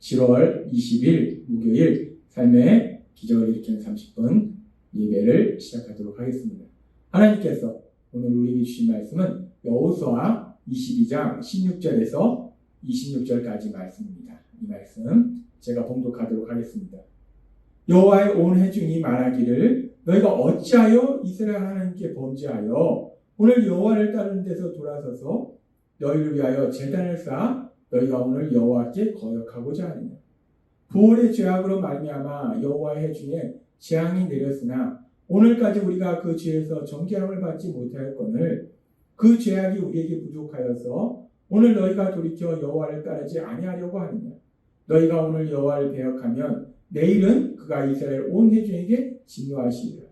7월 20일 목요일 삶의 기적을 일으키는 30분 예배를 시작하도록 하겠습니다. 하나님께서 오늘 우리에게 주신 말씀은 여호수아 22장 16절에서 26절까지 말씀입니다. 이 말씀 제가 봉독하도록 하겠습니다. 여호와의 온 회중이 말하기를 너희가 어찌하여 이스라엘 하나님께 범죄하여 오늘 여호와를 따르는 데서 돌아서서 너희를 위하여 제단을 쌓아 너희가 오늘 여호와께 거역하고자 하느냐. 부올의 죄악으로 말미암아 여호와의 회중에 재앙이 내렸으나 오늘까지 우리가 그 죄에서 정죄함을 받지 못하였거늘 그 죄악이 우리에게 부족하여서 오늘 너희가 돌이켜 여호와를 따르지 아니하려고 하느냐. 너희가 오늘 여호와를 배역하면 내일은 그가 이스라엘 온 회중에게 진노하시리라.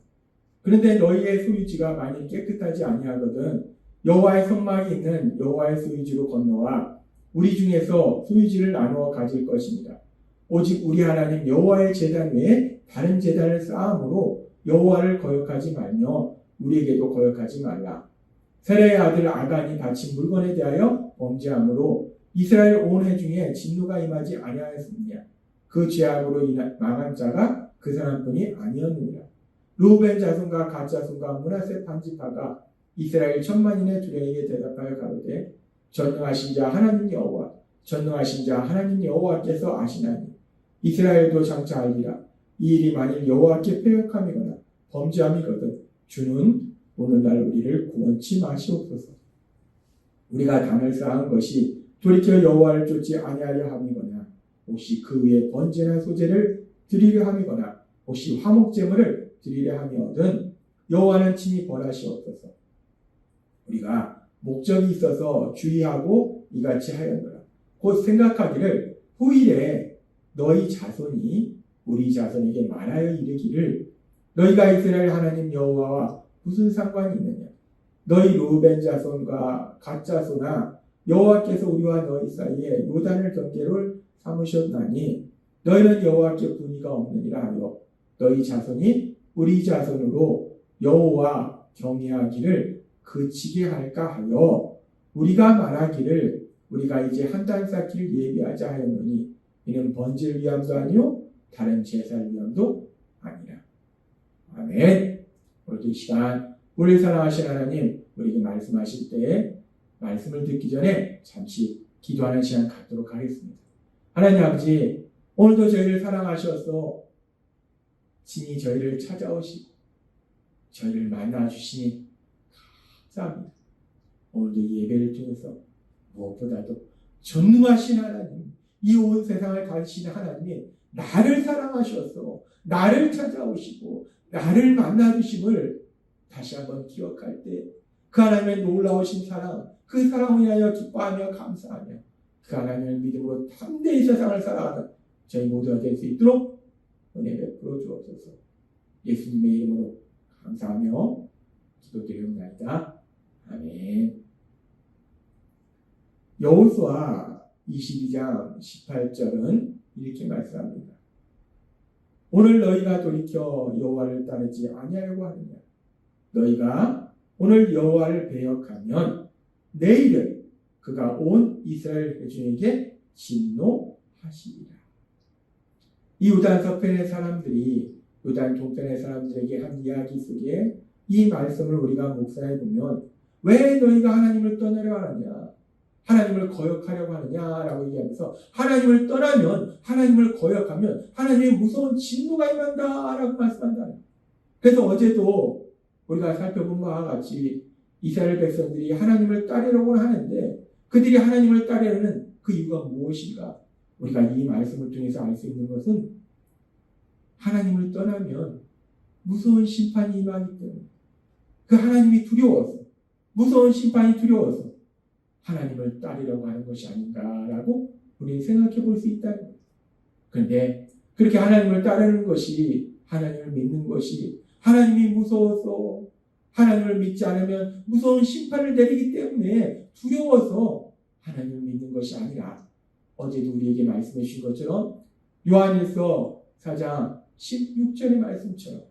그런데 너희의 소유지가 만일 깨끗하지 아니하거든 여호와의 성막이 있는 여호와의 소유지로 건너와 우리 중에서 소유지를 나누어 가질 것입니다. 오직 우리 하나님 여호와의 제단 외에 다른 제단을 쌓음으로 여호와를 거역하지 말며 우리에게도 거역하지 말라. 세레의 아들 아간이 바친 물건에 대하여 범죄함으로 이스라엘 온 회중에 진노가 임하지 아니하였느냐. 그 죄악으로 망한 자가 그 사람뿐이 아니었느니라. 루벤 자손과 갓 자손과 므낫세 반지파가 이스라엘 천만인의 두레에게 대답하여 가로되 전능하신 자 하나님 여호와 전능하신 자 하나님 여호와께서 아시나니 이스라엘도 장차 알리라. 이 일이 만일 여호와께 패역함이거나 범죄함이거든 주는 오늘날 우리를 구원치 마시옵소서. 우리가 담을 쌓은 것이 돌이켜 여호와를 쫓지 아니하려 함이거나 혹시 그 위에 번제나 소제를 드리려 함이거나 혹시 화목제물을 드리려 함이거든 여호와는 친히 벌하시옵소서. 우리가 목적이 있어서 주의하고 이같이 하였노라. 곧 생각하기를 후일에 너희 자손이 우리 자손에게 말하여 이르기를 너희가 이스라엘 하나님 여호와와 무슨 상관이 있느냐. 너희 루벤 자손과 갓 자손아 여호와께서 우리와 너희 사이에 요단을 경계를 삼으셨나니 너희는 여호와께 분의가 없느니라 하여 너희 자손이 우리 자손으로 여호와 경외하기를 그치게 할까 하여 우리가 말하기를 우리가 이제 한 달 쌓기를 예비하자 하였노니 이는 번제를 위함도 아니요 다른 제사를 위함도 아니라. 아멘. 오늘도 이 시간 우리 사랑하신 하나님 우리에게 말씀하실 때 말씀을 듣기 전에 잠시 기도하는 시간 갖도록 하겠습니다. 하나님 아버지 오늘도 저희를 사랑하셔서 친히 저희를 찾아오시고 저희를 만나주시니 감사합니다. 오늘도 이 예배를 통해서 무엇보다도 전능하신 하나님 이 온 세상을 가르치는 하나님이 나를 사랑하셔서 나를 찾아오시고 나를 만나주심을 다시 한번 기억할 때 그 하나님의 놀라우신 사랑 그 사랑을 위하여 기뻐하며 감사하며 그 하나님을 믿음으로 담대히 세상을 살아가는 저희 모두가 될 수 있도록 은혜 베풀어 주옵소서. 예수님의 이름으로 감사하며 기도드리옵나이다. 아멘. 여호수아 22장 18절은 이렇게 말씀합니다. 오늘 너희가 돌이켜 여호와를 따르지 아니하려고 하느냐. 너희가 오늘 여호와를 배역하면 내일은 그가 온 이스라엘 회중에게 진노하시리라. 이 요단 서편의 사람들이 요단 동편의 사람들에게 한 이야기 속에 이 말씀을 우리가 묵상해 보면 왜 너희가 하나님을 떠나려 하느냐 하나님을 거역하려고 하느냐라고 얘기하면서 하나님을 떠나면 하나님을 거역하면 하나님의 무서운 진노가 임한다라고 말씀한다. 그래서 어제도 우리가 살펴본 바와 같이 이스라엘 백성들이 하나님을 따르려고 하는데 그들이 하나님을 따르려는 그 이유가 무엇인가? 우리가 이 말씀을 통해서 알 수 있는 것은 하나님을 떠나면 무서운 심판이 임하기 때문에 그 하나님이 두려워서 무서운 심판이 두려워서 하나님을 따르려고 하는 것이 아닌가라고 우리는 생각해 볼 수 있다는 거예요. 그런데 그렇게 하나님을 따르는 것이 하나님을 믿는 것이 하나님이 무서워서 하나님을 믿지 않으면 무서운 심판을 내리기 때문에 두려워서 하나님을 믿는 것이 아니라 어제도 우리에게 말씀해 주신 것처럼 요한일서 4장 16절의 말씀처럼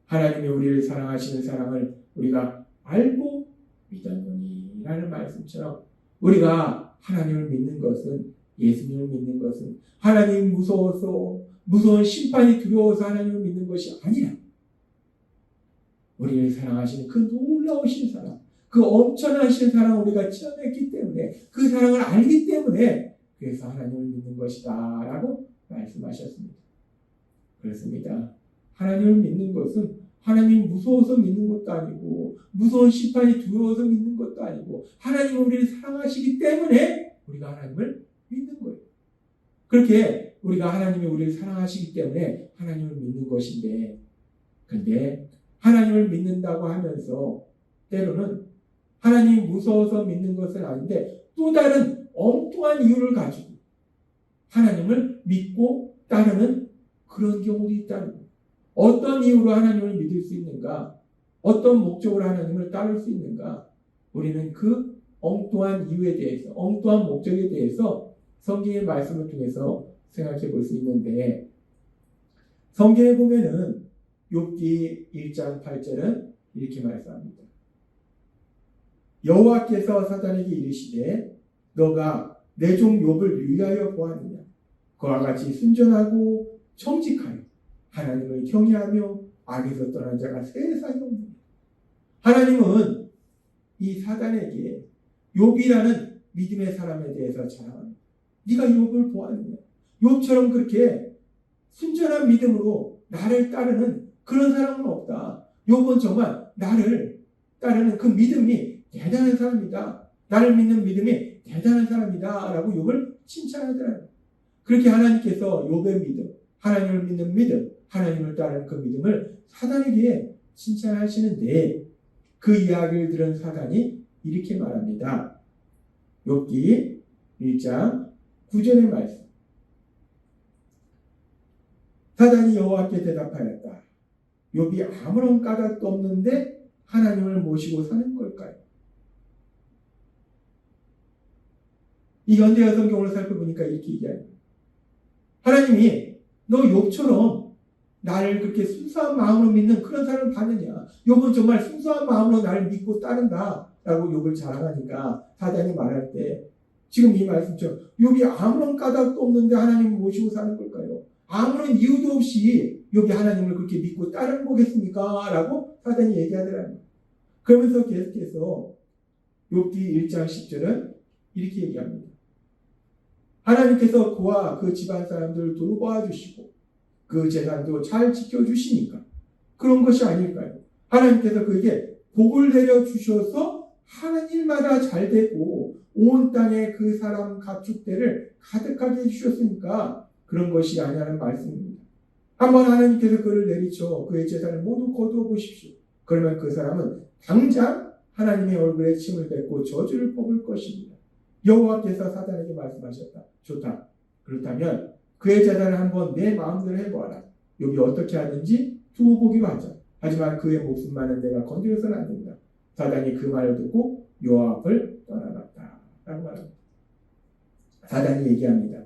하나님이 우리를 사랑하시는 사랑을 우리가 알고 믿었노니 라는 말씀처럼 우리가 하나님을 믿는 것은 예수님을 믿는 것은 하나님 무서워서 무서운 심판이 두려워서 하나님을 믿는 것이 아니라 우리를 사랑하시는 그 놀라우신 사랑, 그 엄청나신 사랑을 우리가 체험했기 때문에 그 사랑을 알기 때문에 그래서 하나님을 믿는 것이다 라고 말씀하셨습니다. 그렇습니다. 하나님을 믿는 것은 하나님이 무서워서 믿는 것도 아니고 무서운 심판이 두려워서 믿는 것도 아니고 하나님은 우리를 사랑하시기 때문에 우리가 하나님을 믿는 거예요. 그렇게 우리가 하나님이 우리를 사랑하시기 때문에 하나님을 믿는 것인데 근데 하나님을 믿는다고 하면서 때로는 하나님이 무서워서 믿는 것은 아닌데 또 다른 엉뚱한 이유를 가지고 하나님을 믿고 따르는 그런 경우도 있다는 거예요. 어떤 이유로 하나님을 믿을 수 있는가? 어떤 목적으로 하나님을 따를 수 있는가? 우리는 그 엉뚱한 이유에 대해서, 엉뚱한 목적에 대해서 성경의 말씀을 통해서 생각해 볼 수 있는데 성경에 보면은 욥기 1장 8절은 이렇게 말씀합니다. 여호와께서 사단에게 이르시되 너가 내 종 욥을 유의하여 보았느냐? 그와 같이 순전하고 정직하여 하나님을 경외하며 악에서 떠난 자가 세상에 없느냐? 하나님은 이 사단에게 욥이라는 믿음의 사람에 대해서 자랑합니다. 네가 욥을 보았느냐? 욥처럼 그렇게 순전한 믿음으로 나를 따르는 그런 사람은 없다. 욥은 정말 나를 따르는 그 믿음이 대단한 사람이다. 나를 믿는 믿음이 대단한 사람이다. 라고 욥을 칭찬하더라고요. 그렇게 하나님께서 욥의 믿음, 하나님을 믿는 믿음, 하나님을 따르는 그 믿음을 사단에게 칭찬하시는데 그 이야기를 들은 사단이 이렇게 말합니다. 욥기 1장 9절의 말씀. 사단이 여호와께 대답하였다. 욥이 아무런 까닭도 없는데 하나님을 모시고 사는 걸까요? 이 현대어 성경으로 살펴보니까 이렇게 얘기합니다. 하나님이 너 욥처럼 나를 그렇게 순수한 마음으로 믿는 그런 사람을 봤느냐? 욥은 정말 순수한 마음으로 나를 믿고 따른다 라고 욥을 자랑하니까 사단이 말할 때 지금 이 말씀처럼 욥이 아무런 까닭도 없는데 하나님을 모시고 사는 걸까요? 아무런 이유도 없이 욥이 하나님을 그렇게 믿고 따르는 거겠습니까? 라고 사단이 얘기하더라고요. 그러면서 계속해서 욥기 1장 10절은 이렇게 얘기합니다. 하나님께서 그와 그 집안 사람들을 돌보아 주시고 그 재산도 잘 지켜주시니까 그런 것이 아닐까요? 하나님께서 그에게 복을 내려 주셔서 하는 일마다 잘 되고 온 땅에 그 사람 가축대를 가득하게 해주셨으니까 그런 것이 아니라는 말씀입니다. 한번 하나님께서 그를 내리쳐 그의 재산을 모두 거두어 보십시오. 그러면 그 사람은 당장 하나님의 얼굴에 침을 뱉고 저주를 뽑을 것입니다. 여호와께서 사단에게 말씀하셨다. 좋다. 그렇다면 그의 재산을 한번 내 마음대로 해보아라. 욥이 어떻게 하는지 두고 보기로 하자. 하지만 그의 목숨만은 내가 건드려서는 안 된다. 사단이 그 말을 듣고 여호와 앞을 떠나갔다. 라고 말합니다. 사단이 얘기합니다.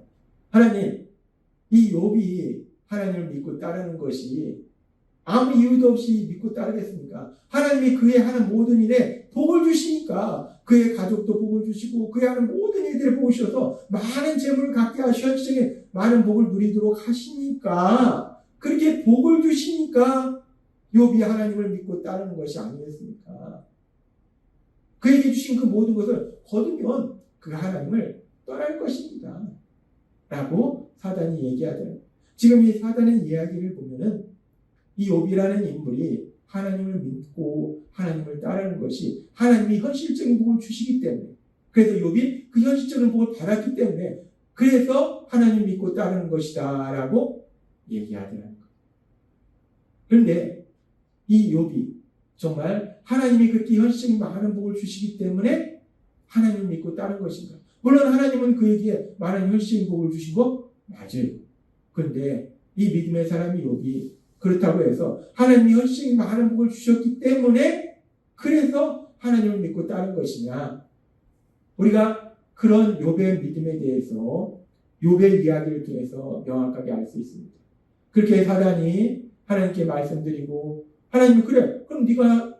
하나님, 이 욥이 하나님을 믿고 따르는 것이 아무 이유도 없이 믿고 따르겠습니까? 하나님이 그의 하는 모든 일에 복을 주시니까 그의 가족도 복을 주시고 그의 하는 모든 일들에 복을 주셔서 많은 재물을 갖게 하시고 현실적인 많은 복을 누리도록 하시니까 그렇게 복을 주시니까 욥이 하나님을 믿고 따르는 것이 아니겠습니까? 그에게 주신 그 모든 것을 거두면 그 하나님을 떠날 것입니다. 라고 사단이 얘기하더라고요. 지금 이 사단의 이야기를 보면은 이 욥이라는 인물이 하나님을 믿고 하나님을 따르는 것이 하나님이 현실적인 복을 주시기 때문에 그래서 욥이 그 현실적인 복을 받았기 때문에 그래서 하나님 믿고 따르는 것이다 라고 얘기하더라는 거예요. 그런데 이 욥이 정말 하나님이 그렇게 현실적인 많은 복을 주시기 때문에 하나님을 믿고 따르는 것인가? 물론 하나님은 그에게 많은 현실적인 복을 주신 거 맞아요. 그런데 이 믿음의 사람이 욥이 그렇다고 해서 하나님이 현실적인 많은 복을 주셨기 때문에 그래서 하나님을 믿고 따른 것이냐? 우리가 그런 욥의 믿음에 대해서 욥의 이야기를 통해서 명확하게 알 수 있습니다. 그렇게 사단이 하나님께 말씀드리고 하나님이 그래 그럼 네가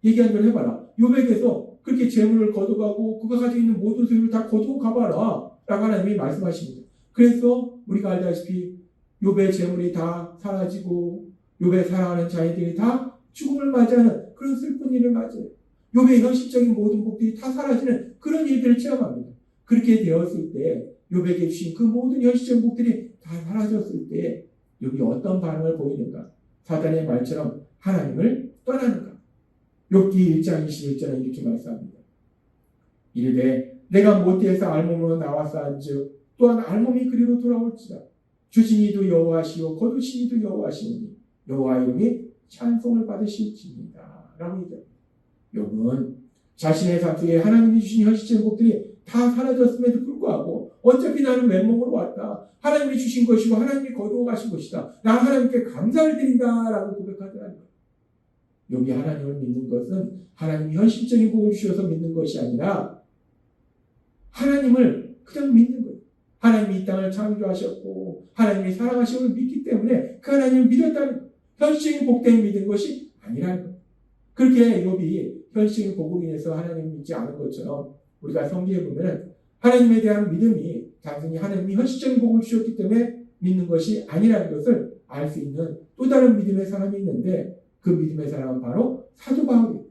얘기한 대로 해봐라. 욥에게서 그렇게 재물을 거둬가고 그가 가지고 있는 모든 소유를 다 거두고 가봐라. 라고 하나님이 말씀하십니다. 그래서 우리가 알다시피 욥의 재물이 다 사라지고 욥의 사랑하는 자녀들이 다 죽음을 맞이하는 그런 슬픈 일을 맞이해요. 욥의 현실적인 모든 복들이 다 사라지는 그런 일들을 체험합니다. 그렇게 되었을 때 욥에게 주신 그 모든 현실적인 복들이 다 사라졌을 때 욥이 어떤 반응을 보이는가? 사단의 말처럼 하나님을 떠나는가? 욥기 1장 21절에 이렇게 말씀합니다. 이르되 내가 모태에서 알몸으로 나왔사온즉 또한 알몸이 그리로 돌아올지라. 주신 이도 여호와시오 거두신 이도 여호와시오니 여호와 이름이 찬송을 받으실지니라 라고 얘기합니다. 욥은 자신의 삶 속에 하나님이 주신 현실적인 복들이 다 사라졌음에도 불구하고 어차피 나는 맨몸으로 왔다. 하나님이 주신 것이고 하나님이 거두어 가신 것이다. 나 하나님께 감사를 드린다 라고 고백하더라는 거예요. 욥이 하나님을 믿는 것은 하나님이 현실적인 복을 주셔서 믿는 것이 아니라 하나님을 그냥 믿는 거예요. 하나님이 이 땅을 창조하셨고 하나님이 사랑하심을 믿기 때문에 그 하나님을 믿었다는 거예요. 현실적인 복 때문에 믿은 것이 아니라는 거예요. 그렇게 욥이 현실적인 복으로 인해서 하나님을 믿지 않은 것처럼 우리가 성경에 보면 하나님에 대한 믿음이 단순히 하나님이 현실적인 복을 주셨기 때문에 믿는 것이 아니라는 것을 알 수 있는 또 다른 믿음의 사람이 있는데 그 믿음의 사람은 바로 사도 바울이에요.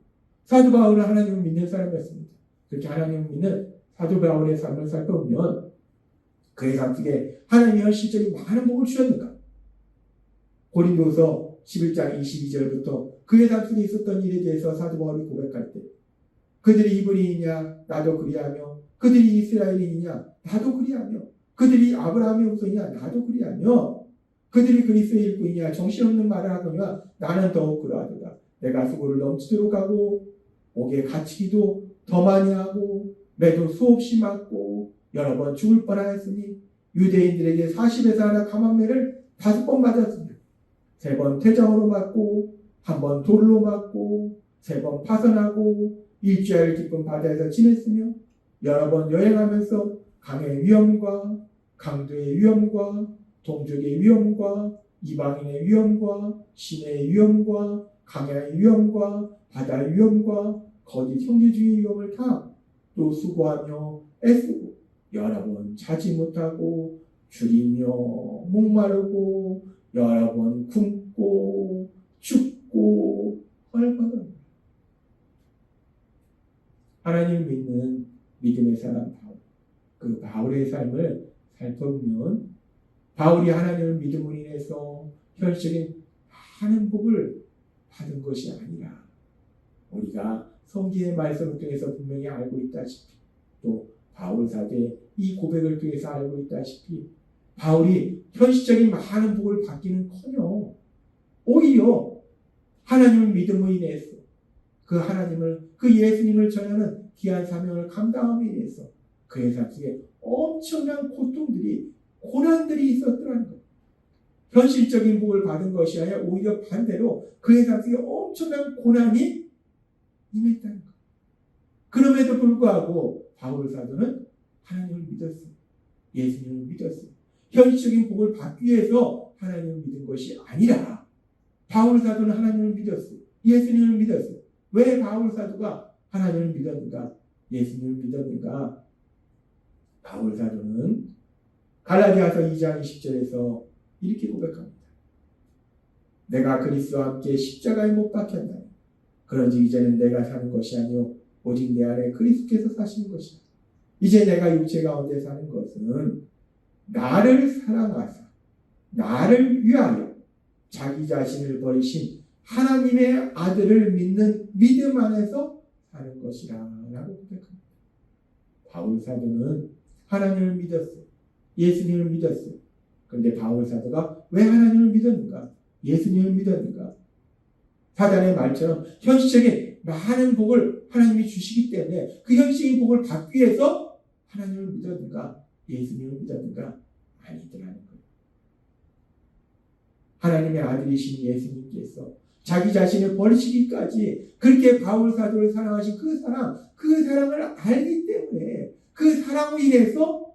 사도 바울은 하나님을 믿는 사람이었습니다. 그렇게 하나님을 믿는 사도 바울의 삶을 살펴보면 그의 삶 속에 하나님이 현실적인 많은 복을 주셨는가? 고린도서 11장 22절부터 그의 삶 속에 있었던 일에 대해서 사도 바울이 고백할 때 그들이 이브리이냐 나도 그리하며 그들이 이스라엘이냐 나도 그리하며 그들이 아브라함의 후손이냐 나도 그리하며 그들이 그리스도의 일꾼이냐 정신없는 말을 하거니와 나는 더욱 그러하도다. 내가 수고를 넘치도록 하고 옥에 갇히기도 더 많이 하고 매도 수없이 맞고 여러 번 죽을 뻔하였으니 유대인들에게 40에서 하나 감함매를 5번 맞았으며 3번 퇴장으로 맞고 1번 돌로 맞고 3번 파선하고 일주일 깊은 바다에서 지냈으며 여러 번 여행하면서 강의 위험과 강도의 위험과 동족의 위험과 이방인의 위험과 시내의 위험과 강야의 위험과 바다의 위험과 거짓 형제 중의 위험을 다 또 수고하며 애쓰고 여러 번 자지 못하고 줄이며 목마르고 여러 번 굶고 죽고 헐벗어 하나님을 믿는 믿음의 사람 바울. 그 바울의 삶을 살펴보면 바울이 하나님을 믿음으로 인해서 현실적인 많은 복을 받은 것이 아니라 우리가 성경의 말씀을 통해서 분명히 알고 있다시피 또 바울 사도의 이 고백을 통해서 알고 있다시피 바울이 현실적인 많은 복을 받기는커녕 오히려 하나님을 믿음으로 인해서 그 하나님을 그 예수님을 전하는 귀한 사명을 감당함에 인해서 그의 삶 속에 엄청난 고통들이 고난들이 있었더라는 거예요. 현실적인 복을 받은 것이 아니라 오히려 반대로 그의 삶 속에 엄청난 고난이 임했다는 거예요. 그럼에도 불구하고 바울 사도는 하나님을 믿었어요. 예수님을 믿었어요. 현실적인 복을 받기 위해서 하나님을 믿은 것이 아니라 바울 사도는 하나님을 믿었어요. 예수님을 믿었어요. 왜 바울 사도가 하나님을 믿었는가? 예수님을 믿었는가? 바울 사도는 갈라디아서 2장 20절에서 이렇게 고백합니다. 내가 그리스도와 함께 십자가에 못 박혔나니 그런즉 이제는 내가 사는 것이 아니요 오직 내 안에 그리스도께서 사시는 것이다. 이제 내가 육체 가운데 사는 것은 나를 사랑하사 나를 위하여 자기 자신을 버리신 하나님의 아들을 믿는 믿음 안에서 사는 것이라 라고 고백합니다. 바울 사도는 하나님을 믿었어요. 예수님을 믿었어요. 그런데 바울 사도가 왜 하나님을 믿었는가? 예수님을 믿었는가? 사단의 말처럼 현실적인 많은 복을 하나님이 주시기 때문에 그 현실적인 복을 받기 위해서 하나님을 믿었는가? 예수님을 믿었는가? 아니더라는 거예요. 하나님의 아들이신 예수님께서 자기 자신을 버리시기까지 그렇게 바울 사도를 사랑하신 그 사랑을 알기 때문에 그 사랑으로 인해서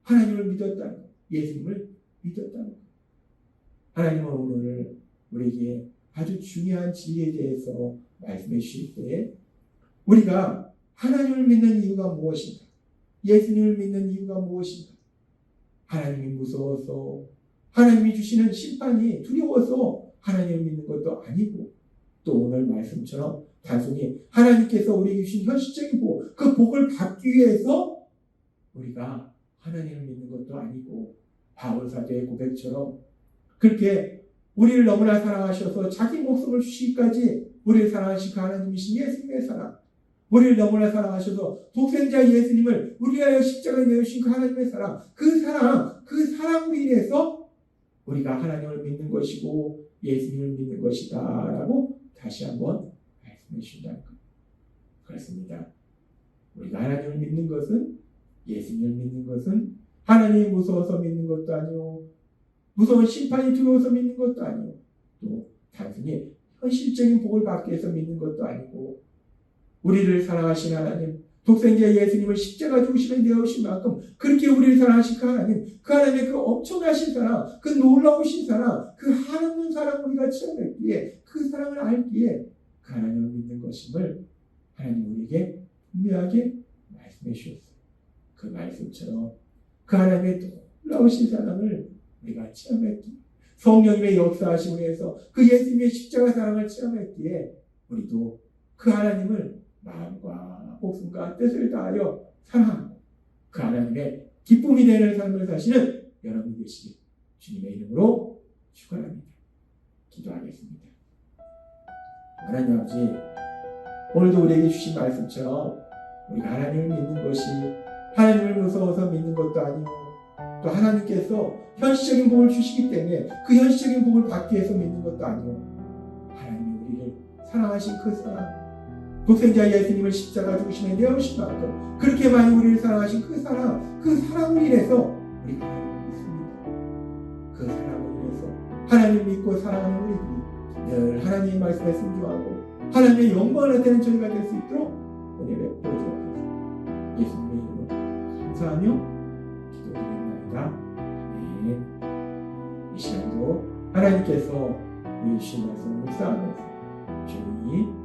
하나님을 믿었다는 거예요. 예수님을 믿었다는 거예요. 하나님은 오늘 우리에게 아주 중요한 진리에 대해서 말씀해 주실 때 우리가 하나님을 믿는 이유가 무엇인가? 예수님을 믿는 이유가 무엇인가? 하나님이 무서워서, 하나님이 주시는 심판이 두려워서 하나님을 믿는 것도 아니고, 또 오늘 말씀처럼 단순히 하나님께서 우리에게 주신 현실적인 복, 그 복을 받기 위해서 우리가 하나님을 믿는 것도 아니고, 바울 사도의 고백처럼 그렇게 우리를 너무나 사랑하셔서 자기 목숨을 주시기까지 우리를 사랑하신 그 하나님이신 예수님의 사랑, 우리를 너무나 사랑하셔서 독생자 예수님을 우리 위하여 십자가에 내어주신 그 하나님의 사랑, 그 사랑으로 인해서 우리가 하나님을 믿는 것이고 예수님을 믿는 것이다 라고 다시 한번 말씀해 주신다는 것. 그렇습니다. 우리가 하나님을 믿는 것은, 예수님을 믿는 것은 하나님이 무서워서 믿는 것도 아니고, 무서운 심판이 두려워서 믿는 것도 아니고, 또 단순히 현실적인 복을 받기 위해서 믿는 것도 아니고, 우리를 사랑하신 하나님, 독생자 예수님을 십자가 죽으심에 내어오신 만큼 그렇게 우리를 사랑하신 그 하나님, 그 하나님의 그 엄청나신 사랑, 그 놀라우신 사랑, 그 하나님 사랑을 우리가 체험했기에, 그 사랑을 알기에 그 하나님을 믿는 것임을 하나님 우리에게 분명하게 말씀해 주셨어요. 그 말씀처럼 그 하나님의 놀라우신 사랑을 우리가 체험했기에, 성령님의 역사하심을 위해서 그 예수님의 십자가 사랑을 체험했기에 우리도 그 하나님을 마음과 목숨과 뜻을 다하여 사랑하고 그 하나님의 기쁨이 되는 삶을 사시는 여러분이 되시길 주님의 이름으로 축원합니다. 기도하겠습니다. 하나님 아버지, 오늘도 우리에게 주신 말씀처럼 우리가 하나님을 믿는 것이 하나님을 무서워서 믿는 것도 아니고, 또 하나님께서 현실적인 복을 주시기 때문에 그 현실적인 복을 받기 위해서 믿는 것도 아니고, 하나님이 우리를 사랑하신 그 사랑, 독생자 예수님을 십자가 죽으심에 내어오신 만큼 그렇게 많이 우리를 사랑하신 그 사랑을 인해서 우리가 하나님을 믿습니다. 그 사랑을 인해서 하나님을 믿고 사랑하는 우리들이 늘 하나님의 말씀에 순종하고 하나님의 영광을 나타내는 저희가 될 수 있도록 은혜를 베풀어 주옵소서. 예수님의 이름으로 감사하며 기도드립니다. 아멘. 이 시간도 하나님께서 우리 주신 말씀을 묵상하면서 저희